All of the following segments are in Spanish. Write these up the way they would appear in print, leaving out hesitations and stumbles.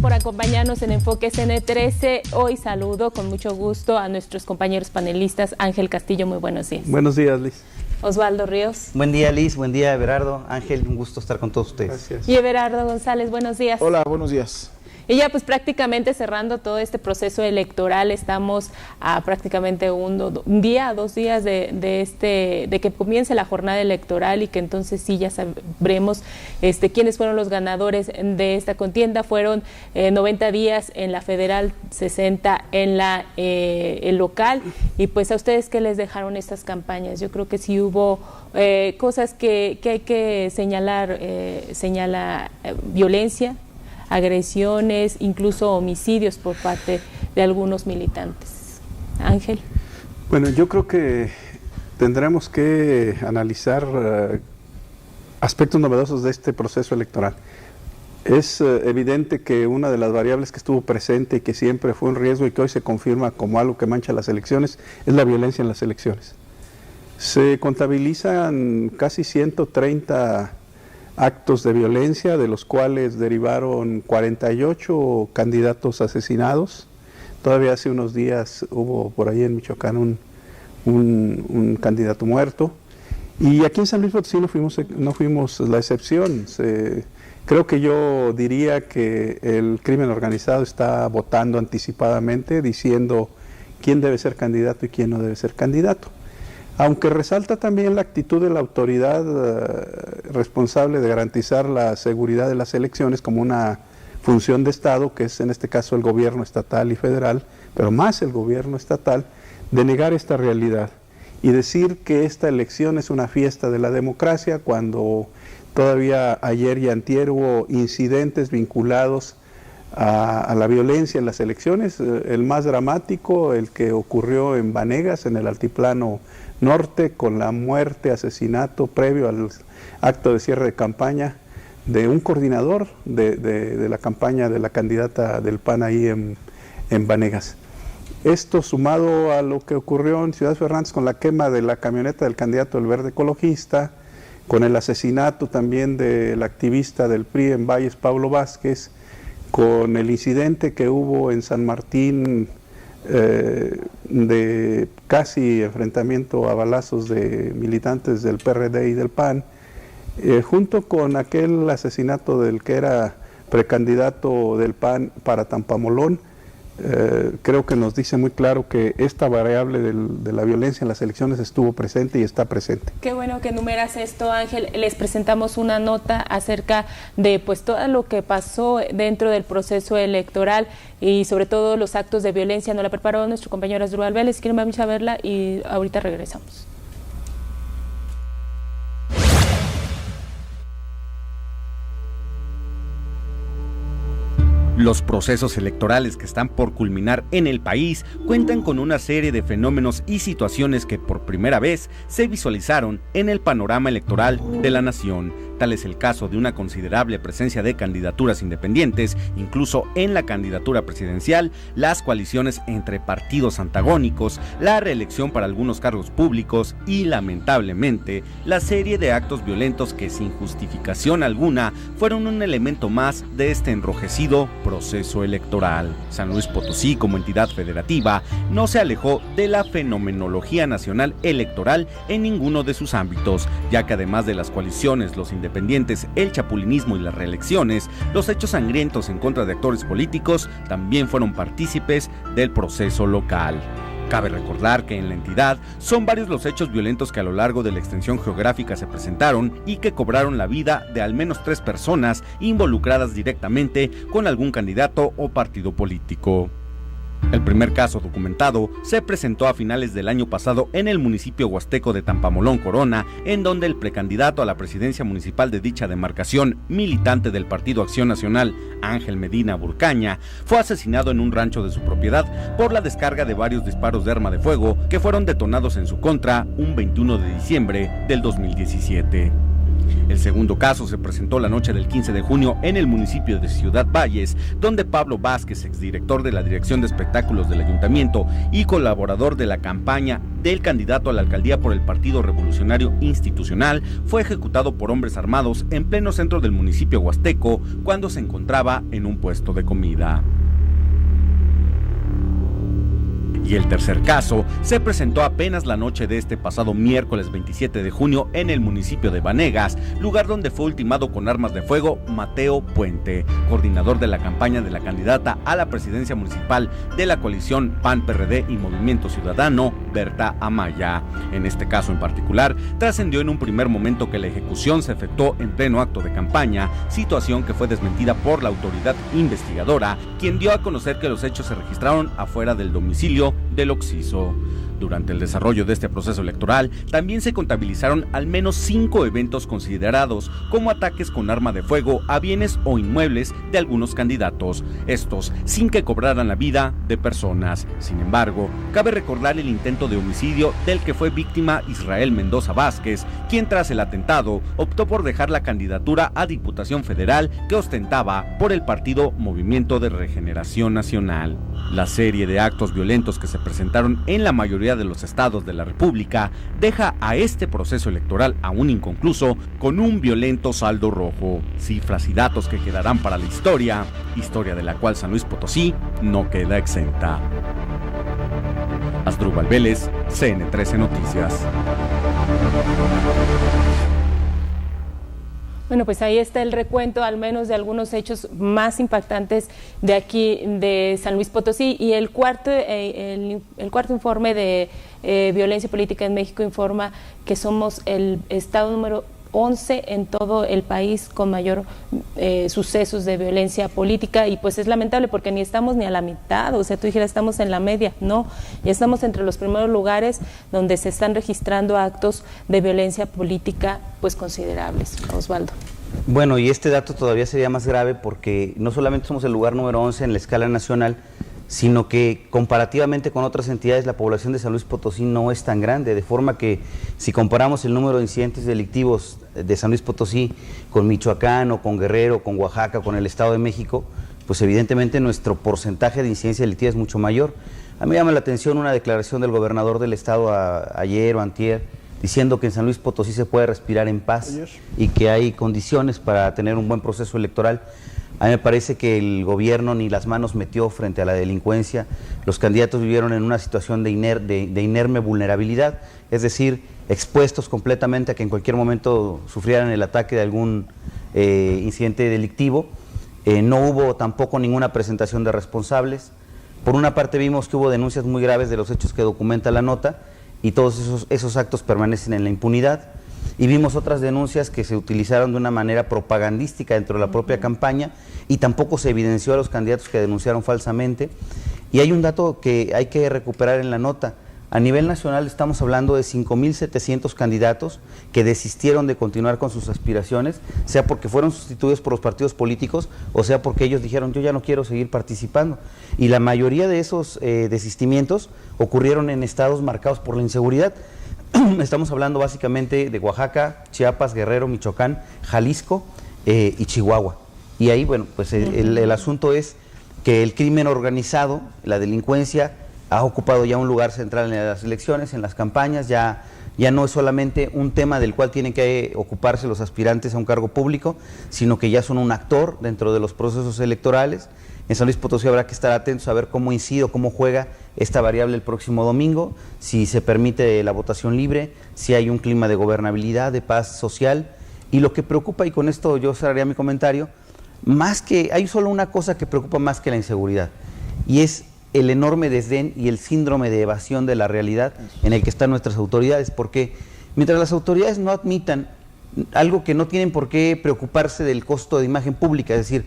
por acompañarnos en Enfoque CN13. Hoy saludo con mucho gusto a nuestros compañeros panelistas. Ángel Castillo, muy buenos días. Buenos días, Liz. Osvaldo Ríos. Buen día, Liz. Buen día, Everardo. Ángel, un gusto estar con todos ustedes. Gracias. Y Everardo González, buenos días. Hola, buenos días. Y ya pues prácticamente cerrando todo este proceso electoral, estamos a prácticamente un día, 2 días de que comience la jornada electoral y que entonces sí ya sabremos quiénes fueron los ganadores de esta contienda. Fueron 90 días en la federal, 60 en la local. Y pues a ustedes, ¿qué les dejaron estas campañas? Yo creo que sí hubo cosas que hay que señalar, violencia, agresiones, incluso homicidios por parte de algunos militantes. Ángel. Bueno, yo creo que tendremos que analizar aspectos novedosos de este proceso electoral. Es evidente que una de las variables que estuvo presente y que siempre fue un riesgo y que hoy se confirma como algo que mancha las elecciones es la violencia en las elecciones. Se contabilizan casi 130 actos de violencia, de los cuales derivaron 48 candidatos asesinados. Todavía hace unos días hubo por ahí en Michoacán un candidato muerto. Y aquí en San Luis Potosí no fuimos la excepción. Creo que yo diría que el crimen organizado está votando anticipadamente, diciendo quién debe ser candidato y quién no debe ser candidato. Aunque resalta también la actitud de la autoridad responsable de garantizar la seguridad de las elecciones como una función de Estado, que es en este caso el gobierno estatal y federal, pero más el gobierno estatal, de negar esta realidad y decir que esta elección es una fiesta de la democracia, cuando todavía ayer y antier hubo incidentes vinculados a la violencia en las elecciones. El más dramático, el que ocurrió en Vanegas, en el altiplano norte, con la muerte, asesinato previo al acto de cierre de campaña de un coordinador de la campaña de la candidata del PAN ahí en Vanegas. Esto sumado a lo que ocurrió en Ciudad Fernández con la quema de la camioneta del candidato del Verde Ecologista, con el asesinato también del activista del PRI en Valles, Pablo Vázquez, con el incidente que hubo en San Martín de casi enfrentamiento a balazos de militantes del PRD y del PAN, junto con aquel asesinato del que era precandidato del PAN para Tampamolón. Creo que nos dice muy claro que esta variable de la violencia en las elecciones estuvo presente y está presente. Qué bueno que enumeras esto, Ángel. Les presentamos una nota acerca de pues todo lo que pasó dentro del proceso electoral y sobre todo los actos de violencia. Nos la preparó nuestro compañero Asdrúbal Vélez. Quieren vamos a verla y ahorita regresamos. Los procesos electorales que están por culminar en el país cuentan con una serie de fenómenos y situaciones que por primera vez se visualizaron en el panorama electoral de la nación. Tal es el caso de una considerable presencia de candidaturas independientes, incluso en la candidatura presidencial, las coaliciones entre partidos antagónicos, la reelección para algunos cargos públicos y, lamentablemente, la serie de actos violentos que sin justificación alguna fueron un elemento más de este enrojecido proceso electoral. San Luis Potosí, como entidad federativa, no se alejó de la fenomenología nacional electoral en ninguno de sus ámbitos, ya que además de las coaliciones, los independientes, el chapulinismo y las reelecciones, los hechos sangrientos en contra de actores políticos también fueron partícipes del proceso local. Cabe recordar que en la entidad son varios los hechos violentos que a lo largo de la extensión geográfica se presentaron y que cobraron la vida de al menos 3 personas involucradas directamente con algún candidato o partido político. El primer caso documentado se presentó a finales del año pasado en el municipio huasteco de Tampamolón, Corona, en donde el precandidato a la presidencia municipal de dicha demarcación, militante del Partido Acción Nacional, Ángel Medina Burcaña, fue asesinado en un rancho de su propiedad por la descarga de varios disparos de arma de fuego que fueron detonados en su contra un 21 de diciembre del 2017. El segundo caso se presentó la noche del 15 de junio en el municipio de Ciudad Valles, donde Pablo Vázquez, exdirector de la Dirección de Espectáculos del Ayuntamiento y colaborador de la campaña del candidato a la alcaldía por el Partido Revolucionario Institucional, fue ejecutado por hombres armados en pleno centro del municipio huasteco cuando se encontraba en un puesto de comida. Y el tercer caso se presentó apenas la noche de este pasado miércoles 27 de junio en el municipio de Banegas, lugar donde fue ultimado con armas de fuego Mateo Puente, coordinador de la campaña de la candidata a la presidencia municipal de la coalición PAN-PRD y Movimiento Ciudadano, Berta Amaya. En este caso en particular, trascendió en un primer momento que la ejecución se efectuó en pleno acto de campaña, situación que fue desmentida por la autoridad investigadora, quien dio a conocer que los hechos se registraron afuera del domicilio del occiso. Durante el desarrollo de este proceso electoral, también se contabilizaron al menos 5 eventos considerados como ataques con arma de fuego a bienes o inmuebles de algunos candidatos, estos sin que cobraran la vida de personas. Sin embargo, cabe recordar el intento de homicidio del que fue víctima Israel Mendoza Vázquez, quien tras el atentado optó por dejar la candidatura a Diputación Federal que ostentaba por el partido Movimiento de Regeneración Nacional. La serie de actos violentos que se presentaron en la mayoría de los estados de la República deja a este proceso electoral aún inconcluso con un violento saldo rojo, cifras y datos que quedarán para la historia de la cual San Luis Potosí no queda exenta. Asdrúbal Vélez, CN13 Noticias. Bueno, pues ahí está el recuento, al menos de algunos hechos más impactantes de aquí, de San Luis Potosí. Y el cuarto informe de violencia política en México informa que somos el estado número 11 en todo el país con mayor sucesos de violencia política, y pues es lamentable porque ni estamos ni a la mitad, o sea, tú dijeras estamos en la media, no, ya estamos entre los primeros lugares donde se están registrando actos de violencia política pues considerables. Osvaldo. Bueno, y este dato todavía sería más grave porque no solamente somos el lugar número 11 en la escala nacional, sino que comparativamente con otras entidades la población de San Luis Potosí no es tan grande, de forma que si comparamos el número de incidentes delictivos de San Luis Potosí con Michoacán o con Guerrero, con Oaxaca, con el Estado de México, pues evidentemente nuestro porcentaje de incidencia delictiva es mucho mayor. A mí me llama la atención una declaración del gobernador del Estado ayer o antier, diciendo que en San Luis Potosí se puede respirar en paz y que hay condiciones para tener un buen proceso electoral. A mí me parece que el gobierno ni las manos metió frente a la delincuencia. Los candidatos vivieron en una situación de inerme vulnerabilidad, es decir, expuestos completamente a que en cualquier momento sufrieran el ataque de algún incidente delictivo. No hubo tampoco ninguna presentación de responsables. Por una parte vimos que hubo denuncias muy graves de los hechos que documenta la nota y todos esos actos permanecen en la impunidad. Y vimos otras denuncias que se utilizaron de una manera propagandística dentro de la propia campaña y tampoco se evidenció a los candidatos que denunciaron falsamente. Y hay un dato que hay que recuperar en la nota. A nivel nacional estamos hablando de 5.700 candidatos que desistieron de continuar con sus aspiraciones, sea porque fueron sustituidos por los partidos políticos o sea porque ellos dijeron yo ya no quiero seguir participando. Y la mayoría de esos desistimientos ocurrieron en estados marcados por la inseguridad. Estamos hablando básicamente de Oaxaca, Chiapas, Guerrero, Michoacán, Jalisco y Chihuahua. Y ahí, bueno, pues el asunto es que el crimen organizado, la delincuencia, ha ocupado ya un lugar central en las elecciones, en las campañas, ya no es solamente un tema del cual tienen que ocuparse los aspirantes a un cargo público, sino que ya son un actor dentro de los procesos electorales. En San Luis Potosí habrá que estar atentos a ver cómo incide o cómo juega esta variable el próximo domingo, si se permite la votación libre, si hay un clima de gobernabilidad, de paz social. Y lo que preocupa, y con esto yo cerraría mi comentario, hay solo una cosa que preocupa más que la inseguridad, y es el enorme desdén y el síndrome de evasión de la realidad en el que están nuestras autoridades, porque mientras las autoridades no admitan algo que no tienen por qué preocuparse del costo de imagen pública, es decir,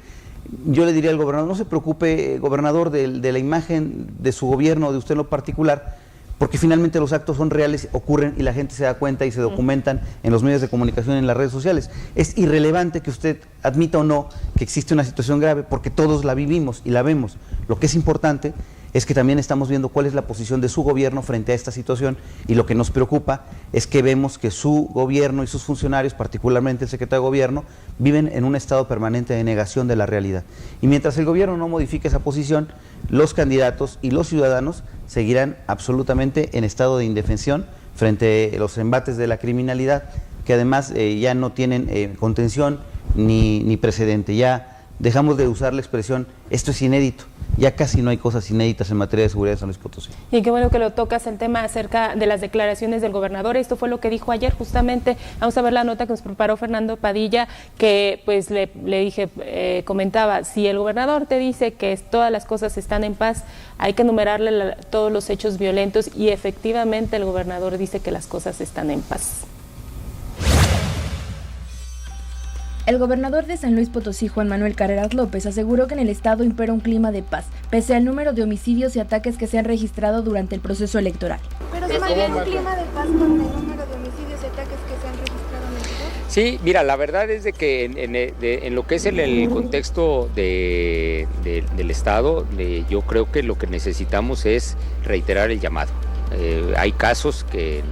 yo le diría al gobernador, no se preocupe, gobernador, de la imagen de su gobierno o de usted en lo particular, porque finalmente los actos son reales, ocurren y la gente se da cuenta y se documentan en los medios de comunicación y en las redes sociales. Es irrelevante que usted admita o no que existe una situación grave, porque todos la vivimos y la vemos. Lo que es importante es que también estamos viendo cuál es la posición de su gobierno frente a esta situación, y lo que nos preocupa es que vemos que su gobierno y sus funcionarios, particularmente el secretario de Gobierno, viven en un estado permanente de negación de la realidad. Y mientras el gobierno no modifique esa posición, los candidatos y los ciudadanos seguirán absolutamente en estado de indefensión frente a los embates de la criminalidad, que además ya no tienen contención ni precedente. Ya dejamos de usar la expresión esto es inédito, ya casi no hay cosas inéditas en materia de seguridad de San Luis Potosí. Y qué bueno que lo tocas, el tema acerca de las declaraciones del gobernador. Esto fue lo que dijo ayer justamente. Vamos a ver la nota que nos preparó Fernando Padilla, que pues le dije, comentaba, si el gobernador te dice que todas las cosas están en paz, hay que enumerarle todos los hechos violentos, y efectivamente el gobernador dice que las cosas están en paz. El gobernador de San Luis Potosí, Juan Manuel Carreras López, aseguró que en el estado impera un clima de paz, pese al número de homicidios y ataques que se han registrado durante el proceso electoral. ¿Pero se mantiene un clima de paz con el número de homicidios y ataques que se han registrado en el estado? Sí, mira, la verdad es de que en lo que es el contexto del estado, yo creo que lo que necesitamos es reiterar el llamado. Hay casos que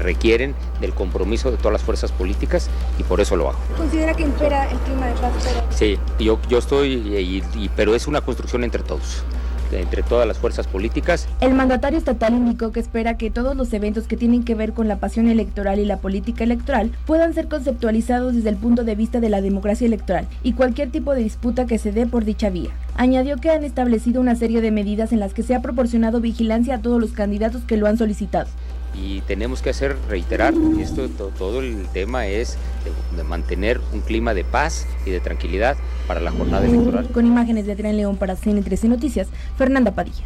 requieren del compromiso de todas las fuerzas políticas, y por eso lo hago. ¿Considera que impera el clima de paz? Sí, yo estoy, pero es una construcción entre todos, entre todas las fuerzas políticas. El mandatario estatal indicó que espera que todos los eventos que tienen que ver con la pasión electoral y la política electoral puedan ser conceptualizados desde el punto de vista de la democracia electoral y cualquier tipo de disputa que se dé por dicha vía. Añadió que han establecido una serie de medidas en las que se ha proporcionado vigilancia a todos los candidatos que lo han solicitado. Y tenemos que reiterar, todo el tema es de mantener un clima de paz y de tranquilidad para la jornada electoral. Con imágenes de Adrián León para CN13 Noticias, Fernanda Padilla.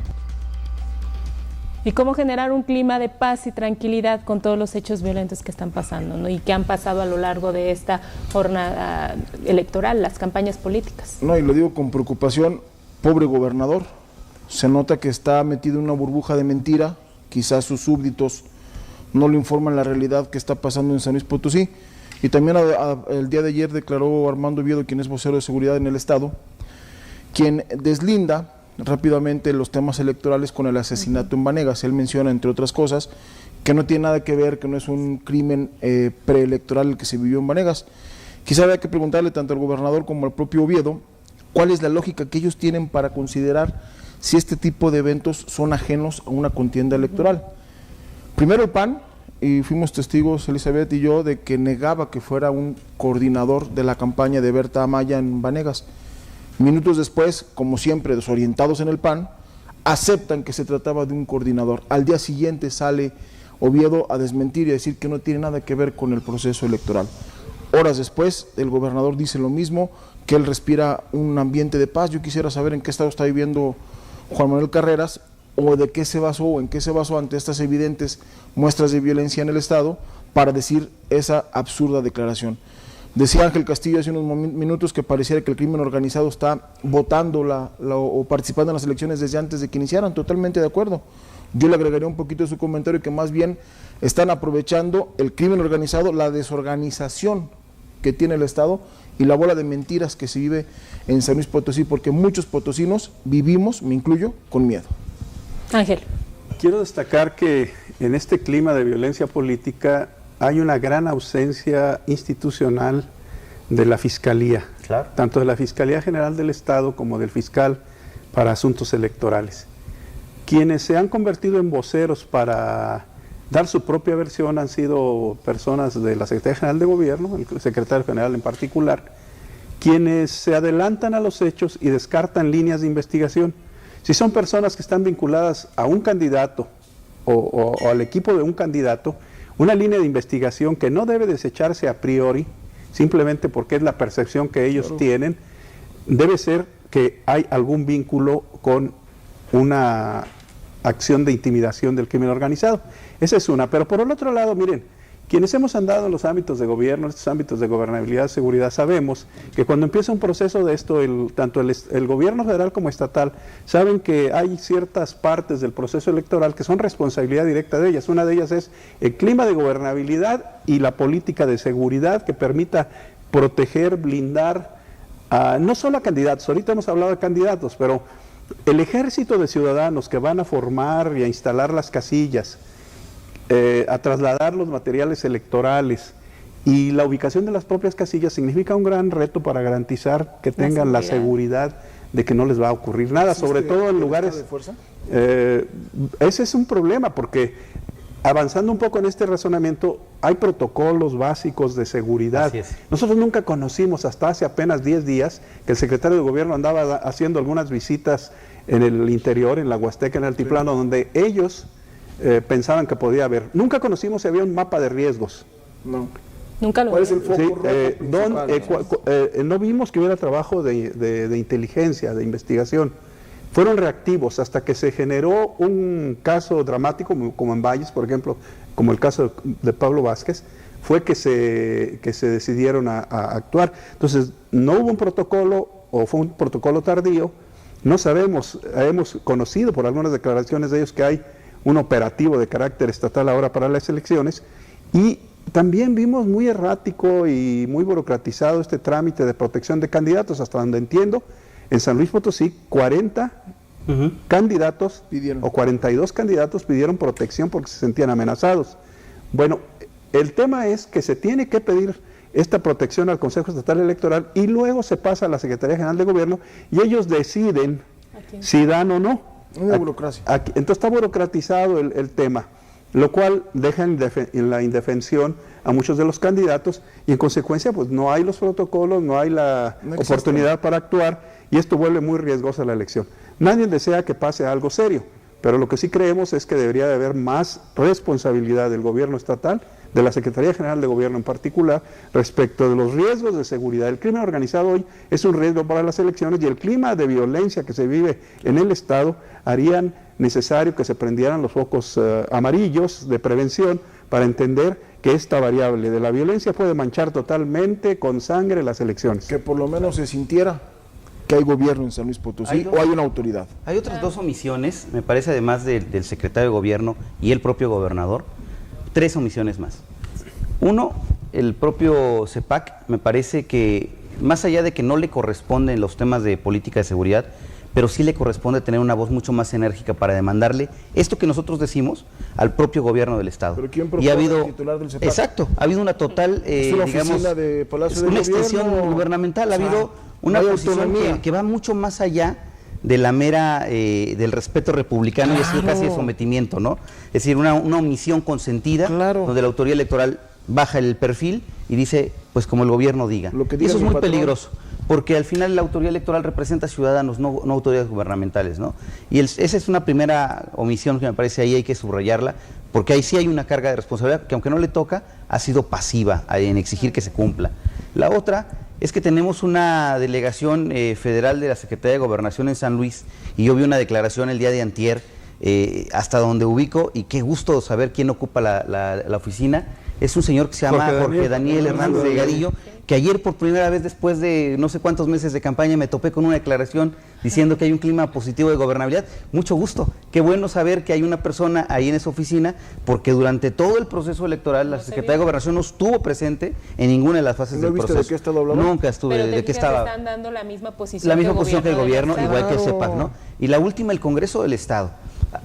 Y cómo generar un clima de paz y tranquilidad con todos los hechos violentos que están pasando, ¿no? Y que han pasado a lo largo de esta jornada electoral, las campañas políticas. No, y lo digo con preocupación, pobre gobernador, se nota que está metido en una burbuja de mentira, quizás sus súbditos no le informan la realidad que está pasando en San Luis Potosí. Y también el día de ayer declaró Armando Oviedo, quien es vocero de seguridad en el estado, quien deslinda rápidamente los temas electorales con el asesinato en Vanegas. Él menciona, entre otras cosas, que no tiene nada que ver, que no es un crimen preelectoral el que se vivió en Vanegas. Quizá habría que preguntarle tanto al gobernador como al propio Oviedo cuál es la lógica que ellos tienen para considerar si este tipo de eventos son ajenos a una contienda electoral. Primero el PAN, y fuimos testigos Elizabeth y yo, de que negaba que fuera un coordinador de la campaña de Berta Amaya en Vanegas. Minutos después, como siempre desorientados en el PAN, aceptan que se trataba de un coordinador. Al día siguiente sale Oviedo a desmentir y a decir que no tiene nada que ver con el proceso electoral. Horas después, el gobernador dice lo mismo, que él respira un ambiente de paz. Yo quisiera saber en qué estado está viviendo Juan Manuel Carreras, o de qué se basó, o en qué se basó ante estas evidentes muestras de violencia en el estado para decir esa absurda declaración. Decía Ángel Castillo hace unos minutos que pareciera que el crimen organizado está votando o participando en las elecciones desde antes de que iniciaran. Totalmente de acuerdo. Yo le agregaría un poquito de su comentario que más bien están aprovechando el crimen organizado, la desorganización que tiene el Estado y la bola de mentiras que se vive en San Luis Potosí, porque muchos potosinos vivimos, me incluyo, con miedo. Ángel. Quiero destacar que en este clima de violencia política hay una gran ausencia institucional de la Fiscalía, Claro. tanto de la Fiscalía General del Estado como del fiscal para asuntos electorales. Quienes se han convertido en voceros para dar su propia versión han sido personas de la Secretaría General de Gobierno, el secretario general en particular, quienes se adelantan a los hechos y descartan líneas de investigación. Si son personas que están vinculadas a un candidato o al equipo de un candidato, una línea de investigación que no debe desecharse a priori, simplemente porque es la percepción que ellos tienen, debe ser que hay algún vínculo con una acción de intimidación del crimen organizado. Esa es una. Pero por el otro lado, miren, quienes hemos andado en los ámbitos de gobierno, estos ámbitos de gobernabilidad, seguridad, sabemos que cuando empieza un proceso de esto, tanto el gobierno federal como estatal saben que hay ciertas partes del proceso electoral que son responsabilidad directa de ellas. Una de ellas es el clima de gobernabilidad y la política de seguridad que permita proteger, blindar, no solo a candidatos. Ahorita hemos hablado de candidatos, pero el ejército de ciudadanos que van a formar y a instalar las casillas, a trasladar los materiales electorales y la ubicación de las propias casillas significa un gran reto para garantizar que tengan la seguridad de que no les va a ocurrir nada, sobre todo en lugares... de fuerza? Ese es un problema, porque avanzando un poco en este razonamiento, hay protocolos básicos de seguridad. Así es. Nosotros nunca conocimos hasta hace apenas 10 días que el secretario de Gobierno andaba haciendo algunas visitas en el interior, en la Huasteca, en el Altiplano, donde ellos pensaban que podía haber. Nunca conocimos si había un mapa de riesgos. No. Nunca lo ¿Cuál es el vimos. foco rojo principal? No vimos que hubiera trabajo de inteligencia, de investigación. Fueron reactivos hasta que se generó un caso dramático, como en Valles, por ejemplo, como el caso de Pablo Vázquez, fue que se decidieron a actuar. Entonces, no hubo un protocolo, o fue un protocolo tardío, no sabemos, hemos conocido por algunas declaraciones de ellos que hay un operativo de carácter estatal ahora para las elecciones, y también vimos muy errático y muy burocratizado este trámite de protección de candidatos, hasta donde entiendo. En San Luis Potosí, 40 candidatos o 42 candidatos pidieron protección porque se sentían amenazados. Bueno, el tema es que se tiene que pedir esta protección al Consejo Estatal Electoral y luego se pasa a la Secretaría General de Gobierno y ellos deciden si dan o no. Una burocracia. Entonces está burocratizado el tema, lo cual deja en la indefensión a muchos de los candidatos y en consecuencia pues no hay los protocolos, no hay la oportunidad para actuar y esto vuelve muy riesgosa la elección. Nadie desea que pase algo serio, pero lo que sí creemos es que debería de haber más responsabilidad del gobierno estatal, de la Secretaría General de Gobierno en particular, respecto de los riesgos de seguridad. El crimen organizado hoy es un riesgo para las elecciones y el clima de violencia que se vive en el Estado harían necesario que se prendieran los focos amarillos de prevención para entender que esta variable de la violencia puede manchar totalmente con sangre las elecciones. Que por lo menos se sintiera que hay gobierno en San Luis Potosí o hay una autoridad. Hay otras dos omisiones, me parece, además del secretario de Gobierno y el propio gobernador, 3 omisiones más. Uno, el propio CEPAC, me parece que, más allá de que no le corresponden los temas de política de seguridad, pero sí le corresponde tener una voz mucho más enérgica para demandarle esto que nosotros decimos al propio gobierno del Estado. ¿Pero quién propone el titular del CEPAC? Exacto, ha habido una total, ¿Es una digamos, oficina de Palacio del una extensión Gobierno? gubernamental, ha habido una posición que va mucho más allá de la mera, del respeto republicano y así casi de sometimiento, ¿no? Es decir, una omisión consentida, donde la autoridad electoral baja el perfil y dice, pues como el gobierno diga. Y eso es muy peligroso, porque al final la autoridad electoral representa a ciudadanos, no autoridades gubernamentales, ¿no? Y esa es una primera omisión que me parece ahí hay que subrayarla, porque ahí sí hay una carga de responsabilidad que aunque no le toca, ha sido pasiva en exigir que se cumpla. La otra es que tenemos una delegación federal de la Secretaría de Gobernación en San Luis, y yo vi una declaración el día de antier, hasta donde ubico, y qué gusto saber quién ocupa la oficina. Es un señor que se llama Jorge Daniel Hernández Delgadillo, que ayer por primera vez después de no sé cuántos meses de campaña me topé con una declaración diciendo que hay un clima positivo de gobernabilidad. Mucho gusto, qué bueno saber que hay una persona ahí en esa oficina, porque durante todo el proceso electoral la Secretaría de Gobernación no estuvo presente en ninguna de las fases del proceso. ¿De qué estado hablaba? Nunca estuve, pero de qué estaba. Están dando la misma posición. La misma posición que el gobierno, igual que el CEPAC, ¿no? Y la última, el Congreso del Estado.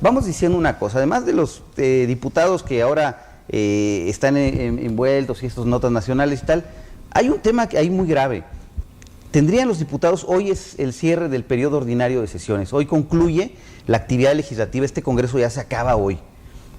Vamos diciendo una cosa, además de los diputados que ahora están envueltos y estas notas nacionales y tal, hay un tema que hay muy grave. Tendrían los diputados, hoy es el cierre del periodo ordinario de sesiones, hoy concluye la actividad legislativa, este Congreso ya se acaba hoy.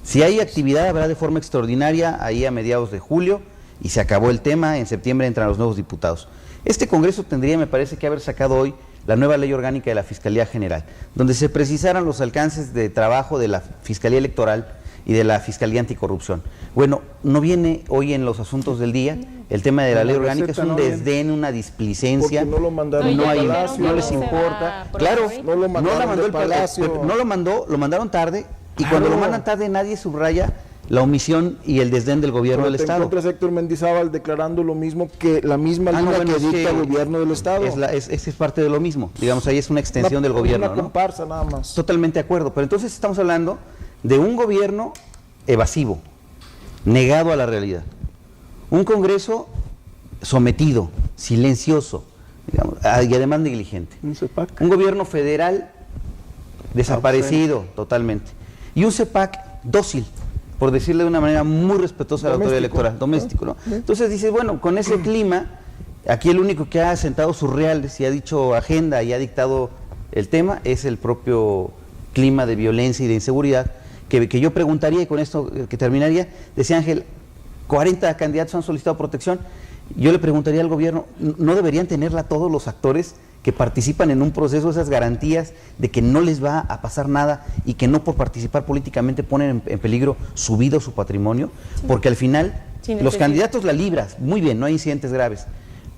Si hay actividad habrá de forma extraordinaria ahí a mediados de julio y se acabó el tema, en septiembre entran los nuevos diputados. Este Congreso tendría, me parece, que haber sacado hoy la nueva ley orgánica de la Fiscalía General, donde se precisaran los alcances de trabajo de la Fiscalía Electoral y de la Fiscalía Anticorrupción. Bueno, no viene hoy en los asuntos del día, el tema de la ley orgánica es un desdén, una displicencia, no lo mandaron no les importa. Claro, no lo mandaron del Palacio. No lo mandó, lo mandaron tarde, y cuando lo mandan tarde nadie subraya la omisión y el desdén del gobierno del Estado. Encuentras Héctor Mendizábal declarando lo mismo que la misma línea que dicta el gobierno del Estado. Es parte de lo mismo, digamos, ahí es una extensión del gobierno. Una comparsa nada más. Totalmente de acuerdo, pero entonces estamos hablando de un gobierno evasivo, negado a la realidad. Un Congreso sometido, silencioso, digamos, y además negligente. Un gobierno federal desaparecido totalmente. Y un CEPAC dócil, por decirle de una manera muy respetuosa a la autoridad electoral, doméstico, ¿no? Entonces dices, bueno, con ese clima, aquí el único que ha sentado sus reales y ha dicho agenda y ha dictado el tema es el propio clima de violencia y de inseguridad, que yo preguntaría, y con esto que terminaría, decía Ángel, 40 candidatos han solicitado protección. Yo le preguntaría al gobierno, ¿no deberían tenerla todos los actores que participan en un proceso, esas garantías de que no les va a pasar nada y que no por participar políticamente ponen en peligro su vida o su patrimonio? Porque al final, los candidatos la libras, muy bien, no hay incidentes graves,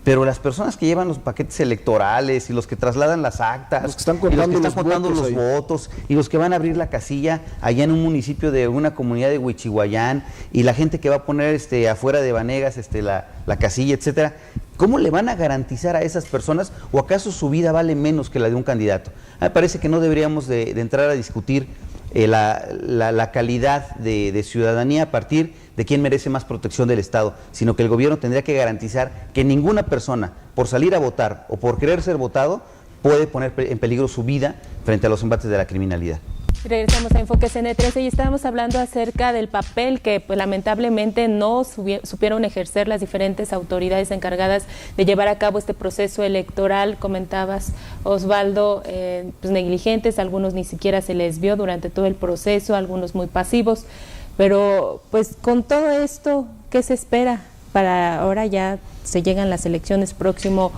pero las personas que llevan los paquetes electorales y los que trasladan las actas, los que están contando los votos y los que van a abrir la casilla allá en un municipio de una comunidad de Huichihuayán y la gente que va a poner afuera de Vanegas la casilla, etcétera, ¿cómo le van a garantizar a esas personas o acaso su vida vale menos que la de un candidato? Me parece que no deberíamos de entrar a discutir la calidad de ciudadanía a partir de quién merece más protección del Estado, sino que el gobierno tendría que garantizar que ninguna persona, por salir a votar o por querer ser votado, puede poner en peligro su vida frente a los embates de la criminalidad. Regresamos a Enfoque CN13 y estábamos hablando acerca del papel que pues, lamentablemente no supieron ejercer las diferentes autoridades encargadas de llevar a cabo este proceso electoral. Comentabas, Osvaldo, pues negligentes, algunos ni siquiera se les vio durante todo el proceso, algunos muy pasivos, pero pues con todo esto, ¿qué se espera? Para ahora ya se llegan las elecciones próximo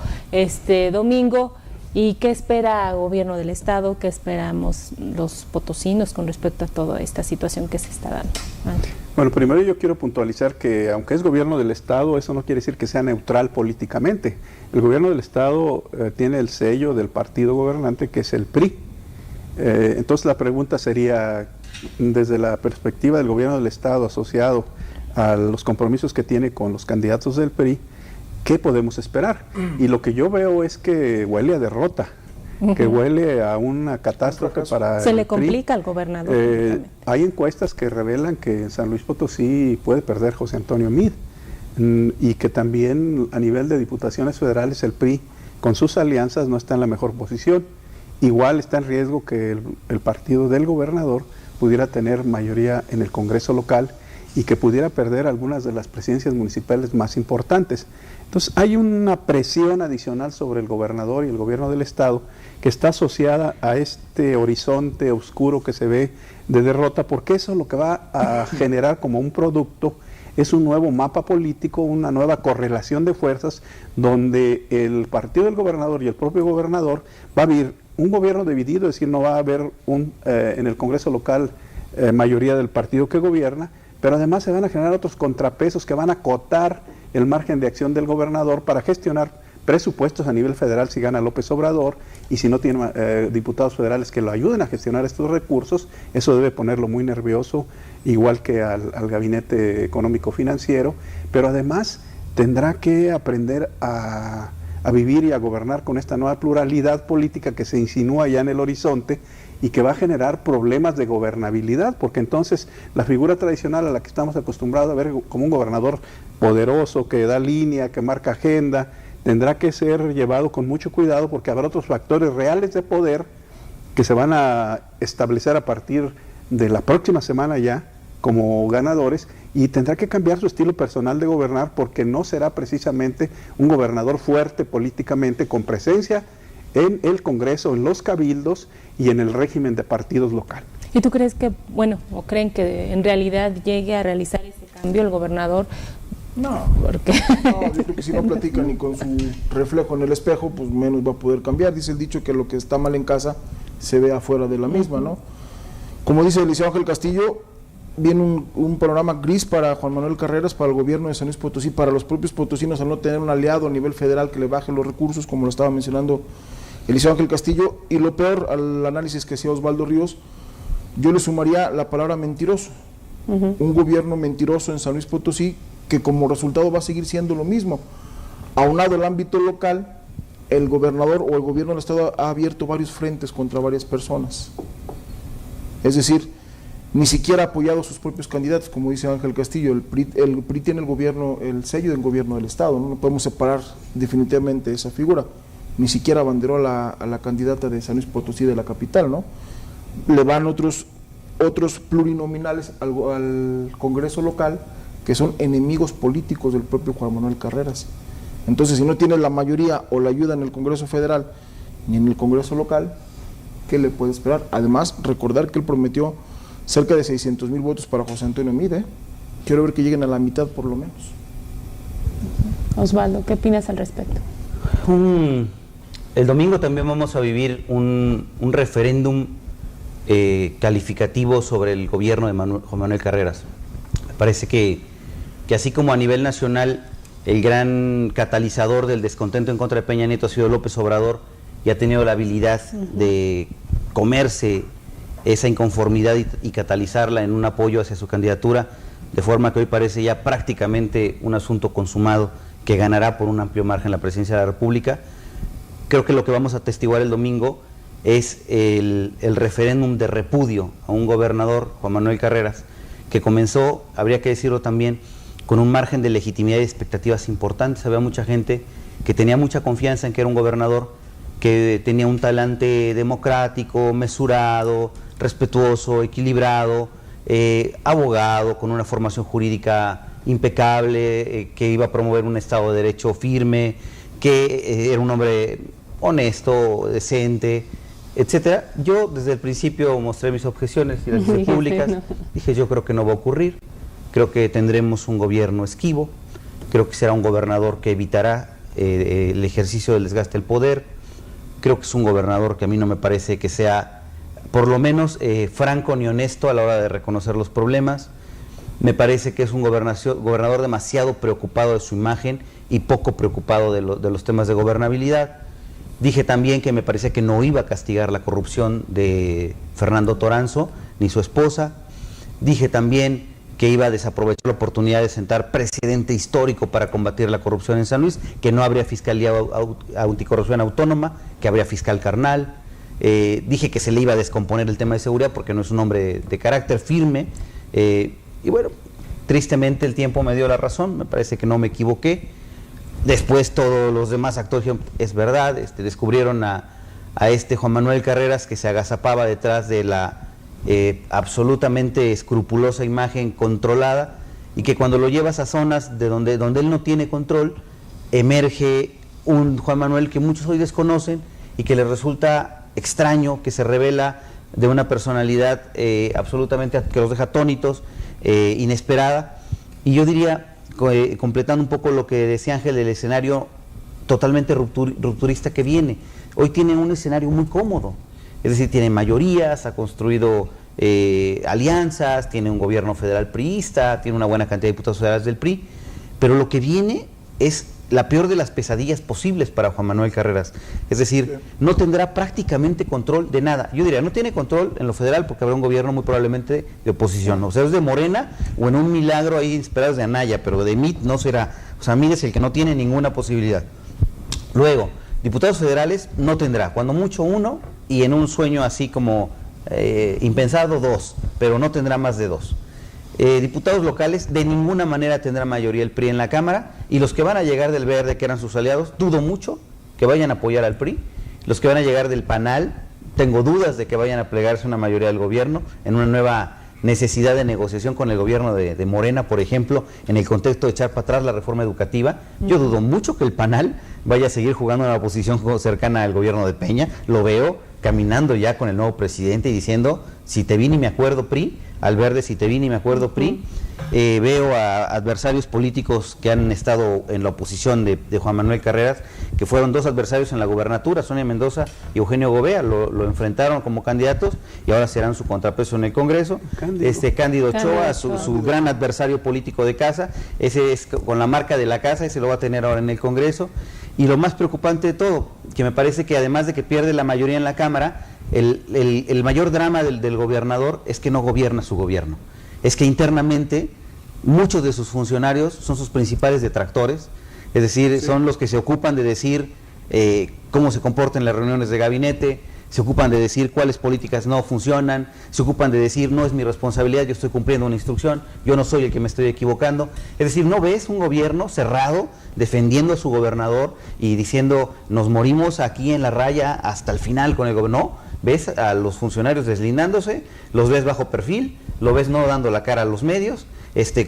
domingo. ¿Y qué espera el gobierno del Estado? ¿Qué esperamos los potosinos con respecto a toda esta situación que se está dando? Bueno, primero yo quiero puntualizar que aunque es gobierno del Estado, eso no quiere decir que sea neutral políticamente. El gobierno del Estado tiene el sello del partido gobernante, que es el PRI. Entonces la pregunta sería, desde la perspectiva del gobierno del Estado asociado a los compromisos que tiene con los candidatos del PRI, ¿qué podemos esperar? Y lo que yo veo es que huele a derrota, que huele a una catástrofe para se le complica al gobernador. Hay encuestas que revelan que en San Luis Potosí puede perder José Antonio Meade, y que también a nivel de diputaciones federales el PRI con sus alianzas no está en la mejor posición. Igual está en riesgo que el partido del gobernador pudiera tener mayoría en el Congreso local y que pudiera perder algunas de las presidencias municipales más importantes. Entonces hay una presión adicional sobre el gobernador y el gobierno del Estado que está asociada a este horizonte oscuro que se ve de derrota, porque eso lo que va a generar como un producto es un nuevo mapa político, una nueva correlación de fuerzas, donde el partido del gobernador y el propio gobernador va a haber un gobierno dividido, es decir, no va a haber en el Congreso local mayoría del partido que gobierna, pero además se van a generar otros contrapesos que van a acotar el margen de acción del gobernador para gestionar presupuestos a nivel federal si gana López Obrador, y si no tiene diputados federales que lo ayuden a gestionar estos recursos. Eso debe ponerlo muy nervioso, igual que al gabinete económico financiero, pero además tendrá que aprender a vivir y a gobernar con esta nueva pluralidad política que se insinúa ya en el horizonte y que va a generar problemas de gobernabilidad, porque entonces la figura tradicional a la que estamos acostumbrados a ver como un gobernador poderoso, que da línea, que marca agenda, tendrá que ser llevado con mucho cuidado, porque habrá otros factores reales de poder que se van a establecer a partir de la próxima semana ya como ganadores, y tendrá que cambiar su estilo personal de gobernar, porque no será precisamente un gobernador fuerte políticamente, con presencia en el Congreso, en los cabildos y en el régimen de partidos local. ¿Y tú crees que, o creen que en realidad llegue a realizar ese cambio el gobernador? No, yo creo que si no platica ni con su reflejo en el espejo, pues menos va a poder cambiar. Dice el dicho que lo que está mal en casa se ve afuera de la misma, ¿no? Como dice el licenciado Ángel Castillo, viene un panorama gris para Juan Manuel Carreras, para el gobierno de San Luis Potosí, para los propios potosinos, al no tener un aliado a nivel federal que le baje los recursos, como lo estaba mencionando el licenciado Ángel Castillo. Y lo peor, al análisis que hacía Osvaldo Ríos, yo le sumaría la palabra mentiroso. Un gobierno mentiroso en San Luis Potosí, que como resultado va a seguir siendo lo mismo. Aunado al ámbito local, el gobernador o el gobierno del Estado ha abierto varios frentes contra varias personas. Es decir, ni siquiera ha apoyado a sus propios candidatos, como dice Ángel Castillo. El PRI tiene el sello del gobierno del Estado, no podemos separar definitivamente esa figura. Ni siquiera abanderó a la candidata de San Luis Potosí de la capital, ¿no? le van otros plurinominales al Congreso local que son enemigos políticos del propio Juan Manuel Carreras. Entonces, si no tienes la mayoría o la ayuda en el Congreso federal ni en el Congreso local, ¿qué le puede esperar? Además, recordar que él prometió cerca de 600,000 votos para José Antonio Meade, ¿eh? Quiero ver que lleguen a la mitad por lo menos. Osvaldo, ¿qué opinas al respecto? El domingo también vamos a vivir un referéndum calificativo sobre el gobierno de Juan Manuel Carreras. Me parece que así como a nivel nacional el gran catalizador del descontento en contra de Peña Nieto ha sido López Obrador y ha tenido la habilidad de comerse esa inconformidad y catalizarla en un apoyo hacia su candidatura, de forma que hoy parece ya prácticamente un asunto consumado que ganará por un amplio margen la presidencia de la República. Creo que lo que vamos a atestiguar el domingo es el referéndum de repudio a un gobernador, Juan Manuel Carreras, que comenzó, habría que decirlo también, con un margen de legitimidad y expectativas importantes. Había mucha gente que tenía mucha confianza en que era un gobernador que tenía un talante democrático, mesurado, respetuoso, equilibrado, abogado, con una formación jurídica impecable, que iba a promover un Estado de Derecho firme, que era un hombre honesto, decente, etcétera. Yo desde el principio mostré mis objeciones y las hice públicas. Dije, yo creo que no va a ocurrir. Creo que tendremos un gobierno esquivo. Creo que será un gobernador que evitará el ejercicio del desgaste del poder. Creo que es un gobernador que a mí no me parece que sea, por lo menos, franco ni honesto a la hora de reconocer los problemas. Me parece que es un gobernador demasiado preocupado de su imagen y poco preocupado de los temas de gobernabilidad. Dije también que me parecía que no iba a castigar la corrupción de Fernando Toranzo ni su esposa. Dije también que iba a desaprovechar la oportunidad de sentar precedente histórico para combatir la corrupción en San Luis, que no habría fiscalía anticorrupción autónoma, que habría fiscal carnal. Dije que se le iba a descomponer el tema de seguridad porque no es un hombre de carácter firme. Y bueno, tristemente el tiempo me dio la razón, me parece que no me equivoqué. Después todos los demás actores dijeron, es verdad, descubrieron a este Juan Manuel Carreras que se agazapaba detrás de la absolutamente escrupulosa imagen controlada, y que cuando lo llevas a zonas de donde él no tiene control, emerge un Juan Manuel que muchos hoy desconocen y que les resulta extraño, que se revela de una personalidad absolutamente que los deja atónitos, inesperada. Y yo diría, completando un poco lo que decía Ángel, del escenario totalmente rupturista que viene. Hoy tiene un escenario muy cómodo, es decir, tiene mayorías, ha construido alianzas, tiene un gobierno federal priista, tiene una buena cantidad de diputados federales del PRI, pero lo que viene es la peor de las pesadillas posibles para Juan Manuel Carreras. Es decir, no tendrá prácticamente control de nada. Yo diría, no tiene control en lo federal porque habrá un gobierno muy probablemente de oposición. O sea, es de Morena o en un milagro ahí esperados de Anaya, pero de Mid no será. O sea, Mid es el que no tiene ninguna posibilidad. Luego, diputados federales no tendrá, cuando mucho uno, y en un sueño así como impensado 2, pero no tendrá más de 2. Diputados locales de ninguna manera tendrá mayoría el PRI en la Cámara, y los que van a llegar del Verde, que eran sus aliados, dudo mucho que vayan a apoyar al PRI. Los que van a llegar del PANAL, tengo dudas de que vayan a plegarse una mayoría del gobierno en una nueva necesidad de negociación con el gobierno de Morena, por ejemplo, en el contexto de echar para atrás la reforma educativa. Yo dudo mucho que el PANAL vaya a seguir jugando en una posición cercana al gobierno de Peña. Lo veo caminando ya con el nuevo presidente y diciendo, si te vi ni me acuerdo PRI, al Verde, si te vi ni me acuerdo PRI. Veo a adversarios políticos que han estado en la oposición de Juan Manuel Carreras, que fueron 2 adversarios en la gubernatura, Sonia Mendoza y Eugenio Gobea, lo enfrentaron como candidatos y ahora serán su contrapeso en el Congreso. Cándido Ochoa, su gran adversario político de casa, ese es con la marca de la casa, ese lo va a tener ahora en el Congreso. Y lo más preocupante de todo, que me parece que además de que pierde la mayoría en la Cámara, el mayor drama del gobernador es que no gobierna su gobierno. Es que internamente muchos de sus funcionarios son sus principales detractores, es decir, son los que se ocupan de decir cómo se comportan las reuniones de gabinete, se ocupan de decir cuáles políticas no funcionan, se ocupan de decir no es mi responsabilidad, yo estoy cumpliendo una instrucción, yo no soy el que me estoy equivocando. Es decir, no ves un gobierno cerrado defendiendo a su gobernador y diciendo nos morimos aquí en la raya hasta el final con el gobierno. No, ves a los funcionarios deslindándose, los ves bajo perfil, lo ves no dando la cara a los medios,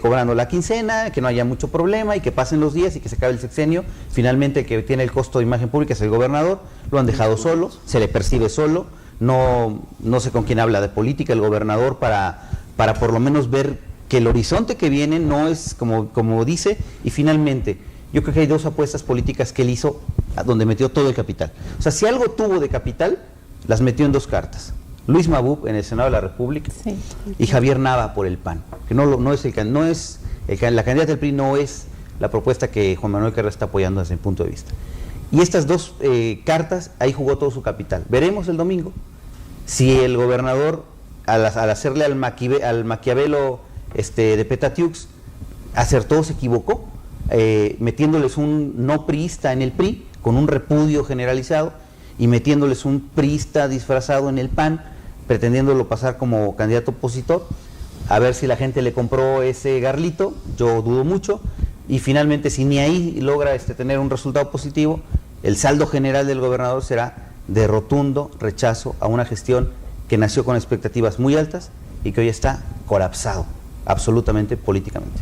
cobrando la quincena, que no haya mucho problema y que pasen los días y que se acabe el sexenio. Finalmente, que tiene el costo de imagen pública es el gobernador, lo han dejado solo, se le percibe solo, no sé con quién habla de política el gobernador para por lo menos ver que el horizonte que viene no es como dice. Y finalmente, yo creo que hay dos apuestas políticas que él hizo donde metió todo el capital. O sea, si algo tuvo de capital, las metió en dos cartas. Luis Mabub en el Senado de la República, sí, y Javier Nava por el PAN, que la candidata del PRI no es la propuesta que Juan Manuel Carrera está apoyando desde mi punto de vista. Y estas dos cartas, ahí jugó todo su capital. Veremos el domingo si el gobernador, al hacerle al Maquiavelo de Petatiux, acertó o se equivocó, metiéndoles un no priista en el PRI, con un repudio generalizado, y metiéndoles un priista disfrazado en el PAN, pretendiéndolo pasar como candidato opositor, a ver si la gente le compró ese garlito. Yo dudo mucho, y finalmente si ni ahí logra tener un resultado positivo, el saldo general del gobernador será de rotundo rechazo a una gestión que nació con expectativas muy altas y que hoy está colapsado, absolutamente políticamente.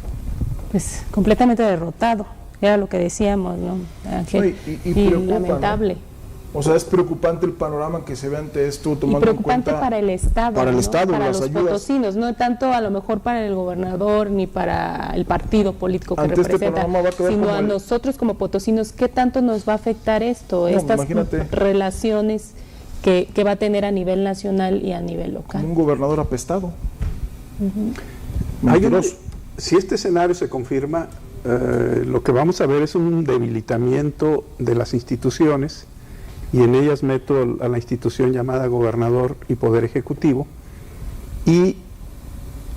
Pues completamente derrotado, era lo que decíamos, ¿no, Ángel? Y lamentable. ¿no? O sea, es preocupante el panorama que se ve ante esto, tomando y preocupante en cuenta para el Estado, para el ¿no? Estado, para las los ayudas. potosinos, no tanto a lo mejor para el gobernador ni para el partido político que ante representa, sino a nosotros como potosinos. ¿Qué tanto nos va a afectar esto? Estas relaciones que va a tener a nivel nacional y a nivel local. Un gobernador apestado. Si este escenario se confirma, lo que vamos a ver es un debilitamiento de las instituciones, y en ellas meto a la institución llamada gobernador y poder ejecutivo, y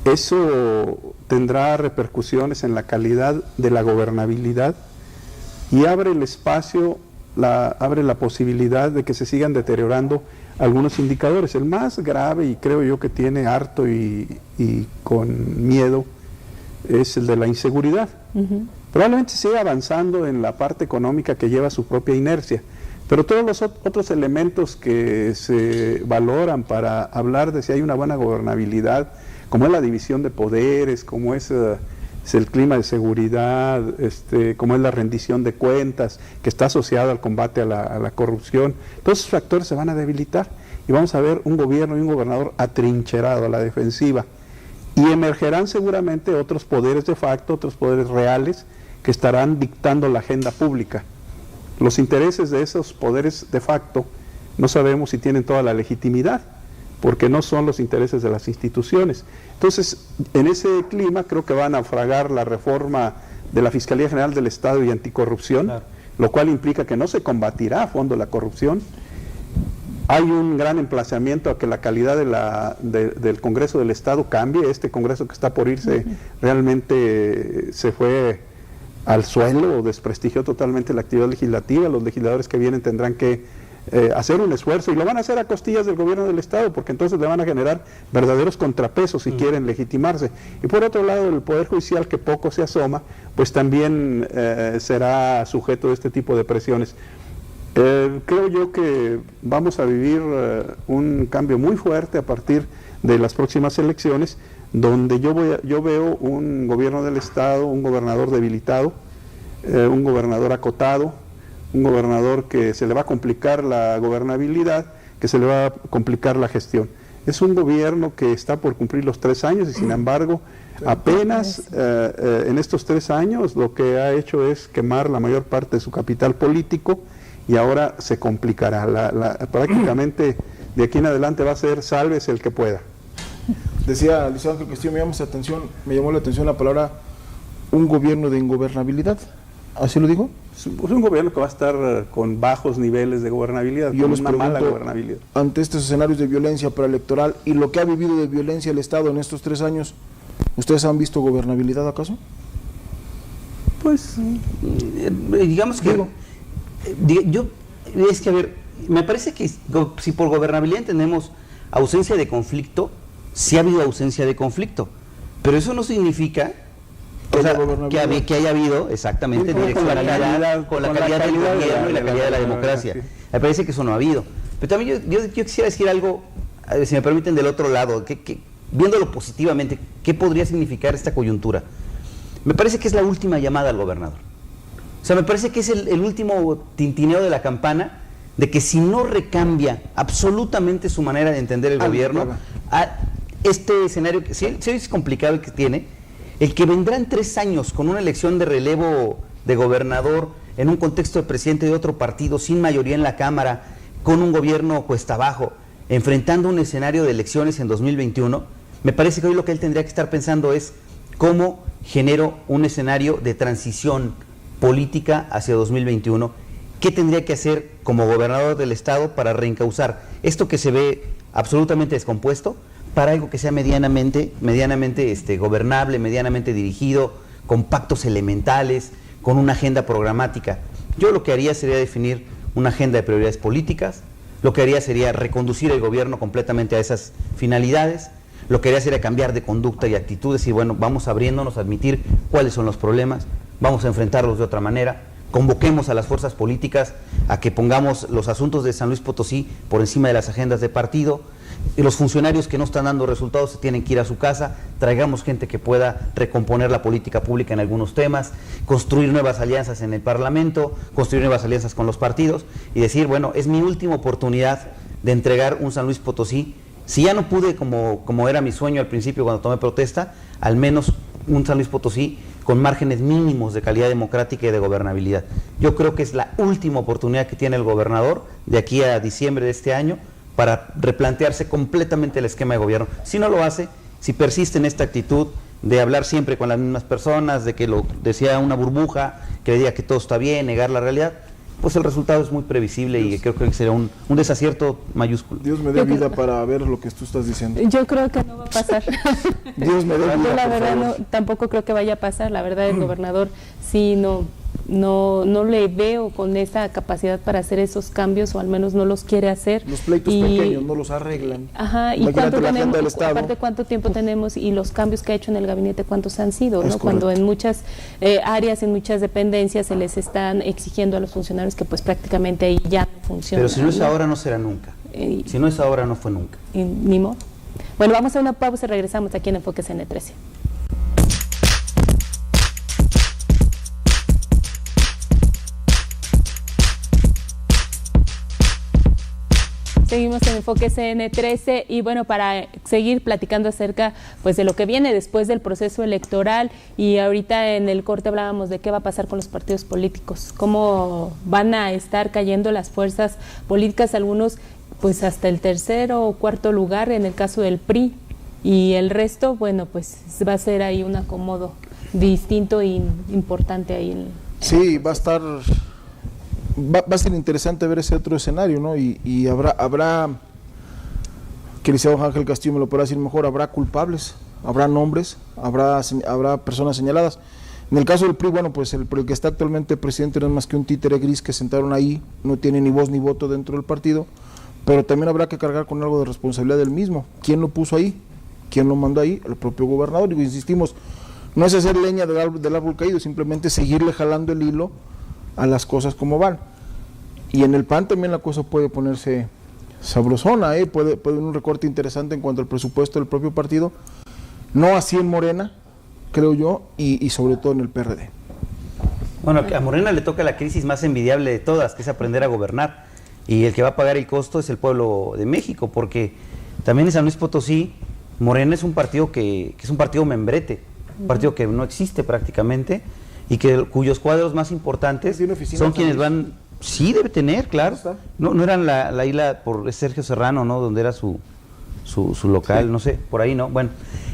eso tendrá repercusiones en la calidad de la gobernabilidad y abre el espacio, abre la posibilidad de que se sigan deteriorando algunos indicadores. El más grave, y creo yo que tiene harto y con miedo, es el de la inseguridad. Probablemente siga avanzando en la parte económica que lleva su propia inercia, pero todos los otros elementos que se valoran para hablar de si hay una buena gobernabilidad, como es la división de poderes, como es el clima de seguridad, como es la rendición de cuentas, que está asociada al combate a la corrupción, todos esos factores se van a debilitar y vamos a ver un gobierno y un gobernador atrincherado a la defensiva, y emergerán seguramente otros poderes de facto, otros poderes reales que estarán dictando la agenda pública. Los intereses de esos poderes de facto no sabemos si tienen toda la legitimidad, porque no son los intereses de las instituciones. Entonces, en ese clima creo que va a naufragar la reforma de la Fiscalía General del Estado y anticorrupción, claro, lo cual implica que no se combatirá a fondo la corrupción. Hay un gran emplazamiento a que la calidad del Congreso del Estado cambie. Este Congreso que está por irse realmente se fue al suelo, o desprestigió totalmente la actividad legislativa. Los legisladores que vienen tendrán que hacer un esfuerzo, y lo van a hacer a costillas del gobierno del Estado, porque entonces le van a generar verdaderos contrapesos si quieren legitimarse. Y por otro lado, el Poder Judicial, que poco se asoma, pues también será sujeto de este tipo de presiones. Creo yo que vamos a vivir un cambio muy fuerte a partir de las próximas elecciones, donde yo veo un gobierno del Estado, un gobernador debilitado, un gobernador acotado, un gobernador que se le va a complicar la gobernabilidad, que se le va a complicar la gestión. Es un gobierno que está por cumplir los 3 años y sin embargo apenas en estos 3 años lo que ha hecho es quemar la mayor parte de su capital político, y ahora se complicará. Prácticamente de aquí en adelante va a ser sálvese el que pueda. Decía Luis Ángel Castillo, me llamó la atención la palabra un gobierno de ingobernabilidad. ¿Así lo dijo? Es un gobierno que va a estar con bajos niveles de gobernabilidad, yo con les una mala gobernabilidad. Ante estos escenarios de violencia preelectoral y lo que ha vivido de violencia el Estado en estos 3 años, ¿ustedes han visto gobernabilidad acaso? Pues, digamos que... es que, a ver, me parece que si por gobernabilidad entendemos ausencia de conflicto, sí ha habido ausencia de conflicto, pero eso no significa que haya habido exactamente direccionalidad con la calidad del gobierno y la calidad de la democracia. Me parece que eso no ha habido, Pero también yo quisiera decir algo, si me permiten, del otro lado, que viéndolo positivamente, ¿qué podría significar esta coyuntura? Me parece que es la última llamada al gobernador. O sea, me parece que es el último tintineo de la campana, de que si no recambia absolutamente su manera de entender el gobierno, a este escenario que sí es complicado el que tiene, el que vendrá en 3 años con una elección de relevo de gobernador en un contexto de presidente de otro partido, sin mayoría en la Cámara, con un gobierno cuesta abajo, enfrentando un escenario de elecciones en 2021, me parece que hoy lo que él tendría que estar pensando es cómo genero un escenario de transición política hacia 2021. ¿Qué tendría que hacer como gobernador del estado para reencauzar esto que se ve absolutamente descompuesto para algo que sea medianamente gobernable, medianamente dirigido, con pactos elementales, con una agenda programática? Yo lo que haría sería definir una agenda de prioridades políticas, lo que haría sería reconducir el gobierno completamente a esas finalidades, lo que haría sería cambiar de conducta y actitudes y bueno, vamos abriéndonos a admitir cuáles son los problemas, vamos a enfrentarlos de otra manera, convoquemos a las fuerzas políticas a que pongamos los asuntos de San Luis Potosí por encima de las agendas de partido, y los funcionarios que no están dando resultados se tienen que ir a su casa, traigamos gente que pueda recomponer la política pública en algunos temas, construir nuevas alianzas en el Parlamento, construir nuevas alianzas con los partidos y decir, bueno, es mi última oportunidad de entregar un San Luis Potosí. Si ya no pude, como era mi sueño al principio cuando tomé protesta, al menos un San Luis Potosí con márgenes mínimos de calidad democrática y de gobernabilidad. Yo creo que es la última oportunidad que tiene el gobernador de aquí a diciembre de este año para replantearse completamente el esquema de gobierno. Si no lo hace, si persiste en esta actitud de hablar siempre con las mismas personas, de que lo decía una burbuja, que le diga que todo está bien, negar la realidad, pues el resultado es muy previsible y creo que será un desacierto mayúsculo. Dios me dé vida para ver lo que tú estás diciendo. Yo creo que no va a pasar. Dios me dé vida. Yo la verdad tampoco creo que vaya a pasar. La verdad el gobernador sí no le veo con esa capacidad para hacer esos cambios, o al menos no los quiere hacer. Los pleitos pequeños no los arreglan. Ajá, y cuánto tenemos, aparte cuánto tiempo tenemos y los cambios que ha hecho en el gabinete, cuántos han sido, ¿no? Cuando en muchas áreas, en muchas dependencias se les están exigiendo a los funcionarios que pues prácticamente ahí ya no funciona. Pero si no es ahora, no será nunca. Si no es ahora, no fue nunca. Ni modo. Bueno, vamos a una pausa y regresamos aquí en Enfoques N13. Seguimos en Enfoques N13 y bueno, para seguir platicando acerca pues de lo que viene después del proceso electoral, y ahorita en el corte hablábamos de qué va a pasar con los partidos políticos, cómo van a estar cayendo las fuerzas políticas, algunos pues hasta el 3er o 4er lugar en el caso del PRI, y el resto, bueno, pues va a ser ahí un acomodo distinto e importante ahí. Sí, va a ser interesante ver ese otro escenario, ¿no? Y habrá, que el licenciado Ángel Castillo me lo podrá decir mejor, habrá culpables, habrá nombres, habrá personas señaladas. En el caso del PRI, bueno, pues el que está actualmente presidente no es más que un títere gris que sentaron ahí, no tiene ni voz ni voto dentro del partido, pero también habrá que cargar con algo de responsabilidad del mismo. ¿Quién lo puso ahí? ¿Quién lo mandó ahí? El propio gobernador. Y insistimos, no es hacer leña del árbol caído, simplemente seguirle jalando el hilo a las cosas como van. Y en el PAN también la cosa puede ponerse sabrosona, puede haber un recorte interesante en cuanto al presupuesto del propio partido, no así en Morena, creo yo, y sobre todo en el PRD. Bueno, a Morena le toca la crisis más envidiable de todas, que es aprender a gobernar, y el que va a pagar el costo es el pueblo de México, porque también en San Luis Potosí, Morena es un partido que es un partido membrete, un partido que no existe prácticamente, y cuyos cuadros más importantes son quienes van. Sí, debe tener, claro. No eran la isla por Sergio Serrano, ¿no? Donde era su local, sí. No sé, por ahí, ¿no? Bueno,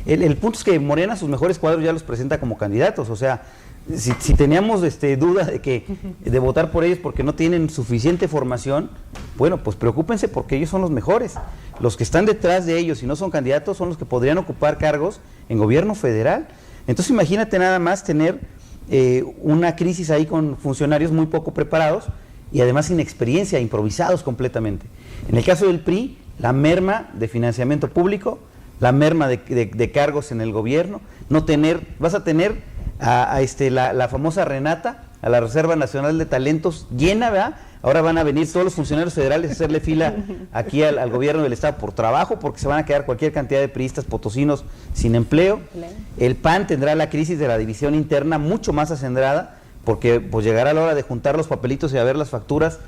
el punto es que Morena sus mejores cuadros ya los presenta como candidatos, o sea, si teníamos duda de votar por ellos porque no tienen suficiente formación, bueno, pues preocúpense porque ellos son los mejores. Los que están detrás de ellos y no son candidatos son los que podrían ocupar cargos en gobierno federal. Entonces imagínate nada más tener una crisis ahí con funcionarios muy poco preparados y además sin experiencia, improvisados completamente. En el caso del PRI, la merma de financiamiento público, la merma de cargos en el gobierno, vas a tener a la famosa Renata, a la Reserva Nacional de Talentos llena, ¿verdad? Ahora van a venir todos los funcionarios federales a hacerle fila aquí al gobierno del estado por trabajo, porque se van a quedar cualquier cantidad de priistas potosinos sin empleo. El PAN tendrá la crisis de la división interna mucho más acendrada, porque pues llegará la hora de juntar los papelitos y a ver las facturas.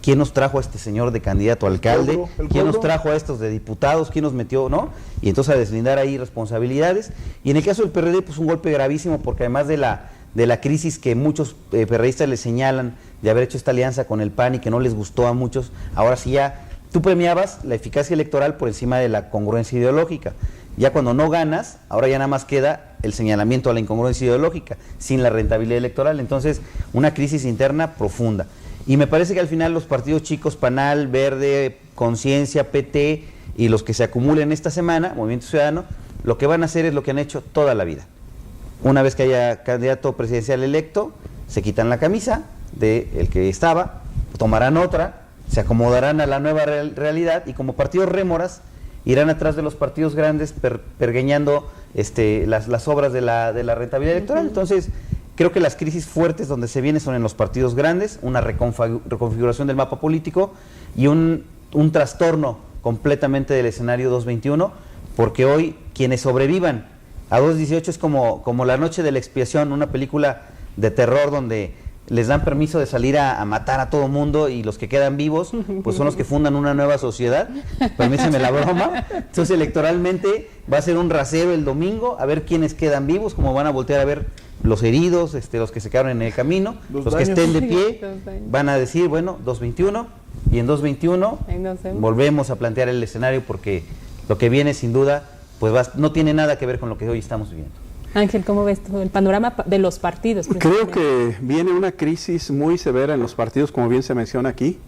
¿Quién nos trajo a este señor de candidato a alcalde? ¿Quién nos trajo a estos de diputados? ¿Quién nos metió, no? Y entonces a deslindar ahí responsabilidades. Y en el caso del PRD, pues un golpe gravísimo, porque además de la crisis que muchos perredistas le señalan de haber hecho esta alianza con el PAN y que no les gustó a muchos, ahora sí ya, tú premiabas la eficacia electoral por encima de la congruencia ideológica. Ya cuando no ganas, ahora ya nada más queda el señalamiento a la incongruencia ideológica, sin la rentabilidad electoral. Entonces, una crisis interna profunda. Y me parece que al final los partidos chicos, PANAL, Verde, Conciencia, PT y los que se acumulen esta semana, Movimiento Ciudadano, lo que van a hacer es lo que han hecho toda la vida. Una vez que haya candidato presidencial electo, se quitan la camisa del que estaba, tomarán otra, se acomodarán a la nueva realidad y como partidos rémoras irán atrás de los partidos grandes pergueñando las obras de la rentabilidad electoral. Entonces, creo que las crisis fuertes donde se viene son en los partidos grandes, una reconfiguración del mapa político y un trastorno completamente del escenario 221, porque hoy quienes sobrevivan a 218 es como La Noche de la Expiación, una película de terror donde les dan permiso de salir a matar a todo mundo y los que quedan vivos pues son los que fundan una nueva sociedad, permítanme la broma. Entonces electoralmente va a ser un rasero el domingo, a ver quiénes quedan vivos, cómo van a voltear a ver los heridos, los que se quedaron en el camino, los que estén de pie, van a decir, bueno, 221, y en 221 volvemos a plantear el escenario, porque lo que viene sin duda pues no tiene nada que ver con lo que hoy estamos viviendo. Ángel, ¿cómo ves tú el panorama de los partidos? Creo que viene una crisis muy severa en los partidos, como bien se menciona aquí.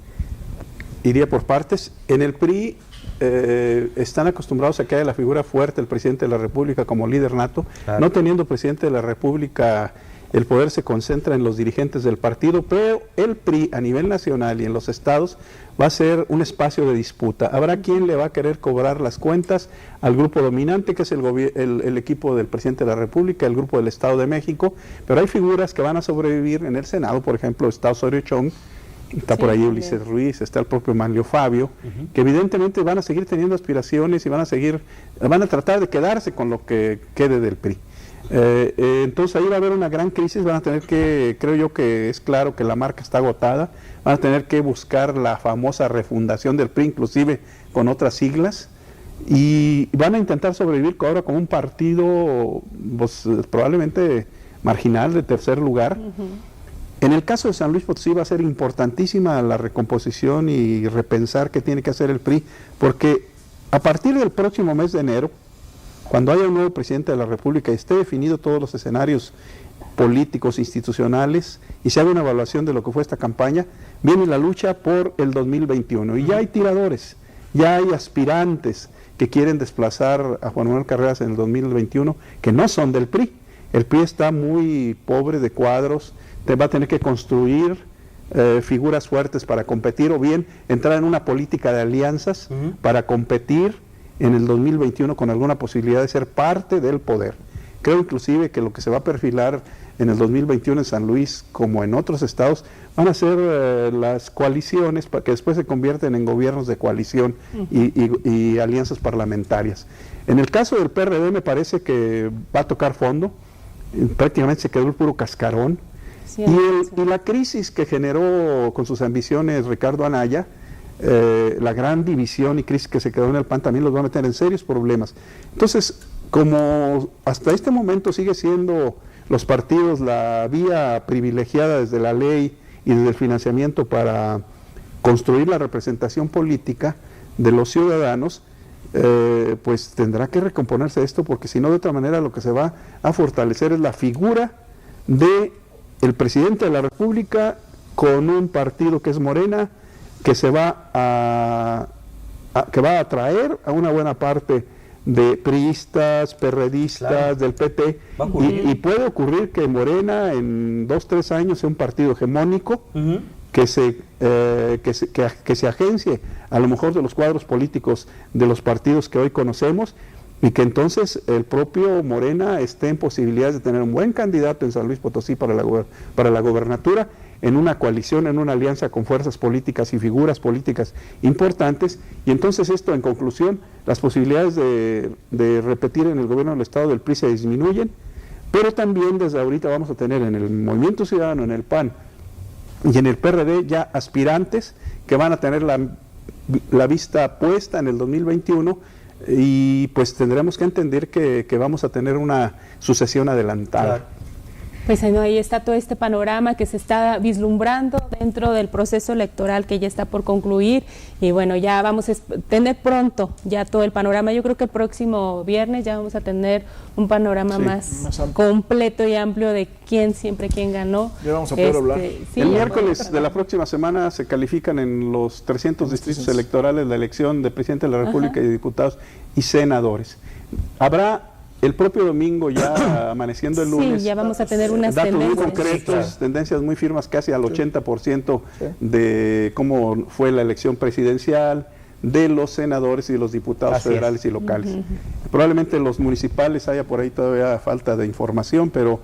Iría por partes. En el PRI están acostumbrados a que haya la figura fuerte del presidente de la República como líder nato. Claro. No teniendo presidente de la República, el poder se concentra en los dirigentes del partido, pero el PRI a nivel nacional y en los estados va a ser un espacio de disputa. Habrá quien le va a querer cobrar las cuentas al grupo dominante, que es el equipo del presidente de la República, el grupo del Estado de México, pero hay figuras que van a sobrevivir en el Senado. Por ejemplo, está Osorio Chong, está por ahí Ulises Ruiz, está el propio Manlio Fabio, que evidentemente van a seguir teniendo aspiraciones y van a tratar de quedarse con lo que quede del PRI. Entonces ahí va a haber una gran crisis, van a tener que, creo yo que es claro que la marca está agotada, van a tener que buscar la famosa refundación del PRI, inclusive con otras siglas, y van a intentar sobrevivir ahora con un partido pues, probablemente marginal de tercer lugar. En el caso de San Luis Potosí va a ser importantísima la recomposición y repensar qué tiene que hacer el PRI, porque a partir del próximo mes de enero, cuando haya un nuevo presidente de la República y esté definido todos los escenarios políticos, institucionales, y se haga una evaluación de lo que fue esta campaña, viene la lucha por el 2021. Y ya hay tiradores, ya hay aspirantes que quieren desplazar a Juan Manuel Carreras en el 2021, que no son del PRI. El PRI está muy pobre de cuadros, va a tener que construir figuras fuertes para competir, o bien entrar en una política de alianzas para competir en el 2021 con alguna posibilidad de ser parte del poder. Creo inclusive que lo que se va a perfilar en el 2021 en San Luis, como en otros estados, van a ser las coaliciones que después se convierten en gobiernos de coalición y alianzas parlamentarias. En el caso del PRD me parece que va a tocar fondo, prácticamente se quedó el puro cascarón, y la crisis que generó con sus ambiciones Ricardo Anaya, la gran división y crisis que se quedó en el PAN, también los va a meter en serios problemas. Entonces, como hasta este momento sigue siendo los partidos la vía privilegiada desde la ley y desde el financiamiento para construir la representación política de los ciudadanos, pues tendrá que recomponerse esto, porque si no, de otra manera lo que se va a fortalecer es la figura de el presidente de la República con un partido que es Morena, que se va que va a atraer a una buena parte de priistas, perredistas, del PT, y puede ocurrir que Morena en 2-3 años sea un partido hegemónico que se agencie a lo mejor de los cuadros políticos de los partidos que hoy conocemos, y que entonces el propio Morena esté en posibilidades de tener un buen candidato en San Luis Potosí para la gobernatura, en una coalición, en una alianza con fuerzas políticas y figuras políticas importantes, y entonces esto, en conclusión, las posibilidades de repetir en el gobierno del Estado del PRI se disminuyen, pero también desde ahorita vamos a tener en el Movimiento Ciudadano, en el PAN y en el PRD ya aspirantes que van a tener la vista puesta en el 2021, y pues tendremos que entender que vamos a tener una sucesión adelantada. Claro. Pues ahí está todo este panorama que se está vislumbrando dentro del proceso electoral que ya está por concluir, y bueno, ya vamos a tener pronto ya todo el panorama. Yo creo que el próximo viernes ya vamos a tener un panorama más completo y amplio de quién ganó. Ya vamos a poder hablar. Sí, el miércoles de la próxima semana se califican en los 300 distritos electorales la elección de presidente de la República y de diputados y senadores. Habrá el propio domingo, ya amaneciendo el lunes, sí, ya vamos a tener unas datos tendencias muy concretos, tendencias muy firmes, casi al 80% de cómo fue la elección presidencial, de los senadores y de los diputados federales y locales. Probablemente los municipales haya por ahí todavía falta de información, pero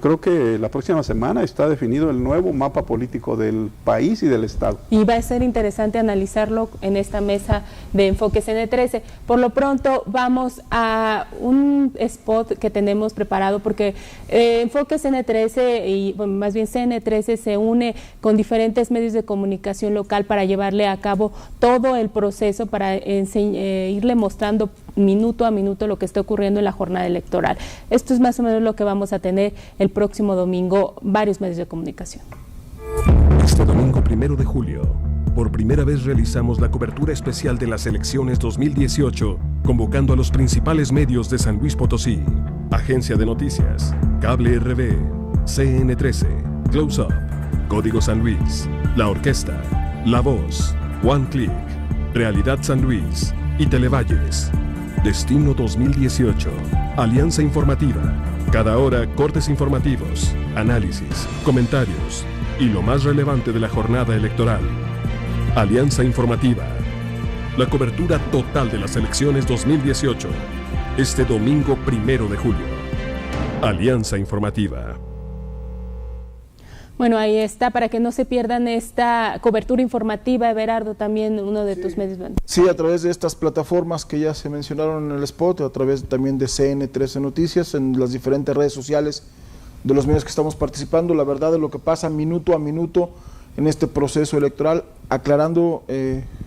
creo que la próxima semana está definido el nuevo mapa político del país y del Estado. Y va a ser interesante analizarlo en esta mesa de Enfoque CN13. Por lo pronto vamos a un spot que tenemos preparado, porque Enfoque CN13, y bueno, más bien CN13, se une con diferentes medios de comunicación local para llevarle a cabo todo el proceso, para irle mostrando minuto a minuto lo que está ocurriendo en la jornada electoral. Esto es más o menos lo que vamos a tener el próximo domingo, varios medios de comunicación. Este domingo 1 de julio, por primera vez realizamos la cobertura especial de las elecciones 2018, convocando a los principales medios de San Luis Potosí: Agencia de Noticias, Cable RV, CN13, Close Up, Código San Luis, La Orquesta, La Voz, One Click, Realidad San Luis y Televalles. Destino 2018, Alianza Informativa. Cada hora, cortes informativos, análisis, comentarios y lo más relevante de la jornada electoral. Alianza Informativa. La cobertura total de las elecciones 2018. Este domingo 1 de julio. Alianza Informativa. Bueno, ahí está, para que no se pierdan esta cobertura informativa. Everardo, también uno de tus medios. Sí, a través de estas plataformas que ya se mencionaron en el spot, a través también de CN13 Noticias, en las diferentes redes sociales de los medios que estamos participando, la verdad de lo que pasa minuto a minuto en este proceso electoral, aclarando,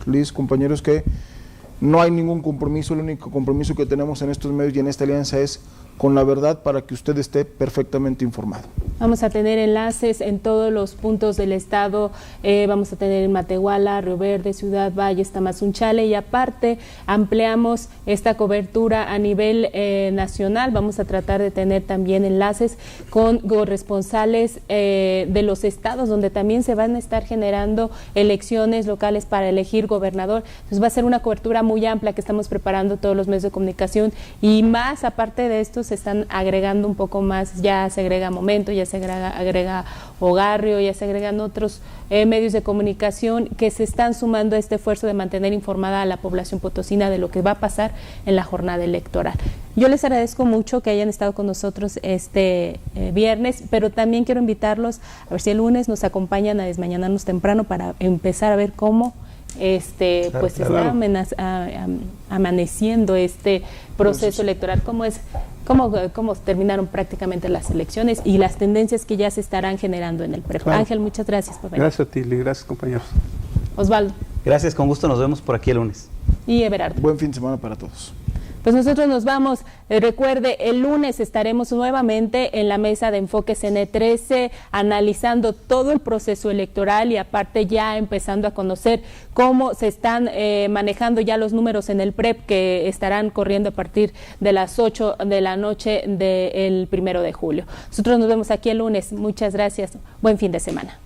Liz, compañeros, que no hay ningún compromiso. El único compromiso que tenemos en estos medios y en esta alianza es con la verdad, para que usted esté perfectamente informado. Vamos a tener enlaces en todos los puntos del estado, vamos a tener en Matehuala, Río Verde, Ciudad Valles, Tamazunchale, y aparte ampliamos esta cobertura a nivel nacional. Vamos a tratar de tener también enlaces con corresponsales de los estados, donde también se van a estar generando elecciones locales para elegir gobernador. Entonces va a ser una cobertura muy amplia que estamos preparando todos los medios de comunicación, y más aparte de esto se están agregando un poco más. Ya se agrega Momento, ya se agrega Hogarrio, ya se agregan otros medios de comunicación que se están sumando a este esfuerzo de mantener informada a la población potosina de lo que va a pasar en la jornada electoral. Yo les agradezco mucho que hayan estado con nosotros este viernes, pero también quiero invitarlos a ver si el lunes nos acompañan a desmañanarnos temprano para empezar a ver cómo está amaneciendo este proceso electoral, cómo terminaron prácticamente las elecciones y las tendencias que ya se estarán generando en el PREP. Claro. Ángel, muchas gracias por venir. Gracias a ti, gracias, compañeros. Osvaldo. Gracias, con gusto, nos vemos por aquí el lunes. Y Everardo. Buen fin de semana para todos. Pues nosotros nos vamos. Recuerde, el lunes estaremos nuevamente en la mesa de Enfoque CN13 analizando todo el proceso electoral, y aparte ya empezando a conocer cómo se están manejando ya los números en el PREP, que estarán corriendo a partir de las 8 de la noche del 1 de julio. Nosotros nos vemos aquí el lunes. Muchas gracias. Buen fin de semana.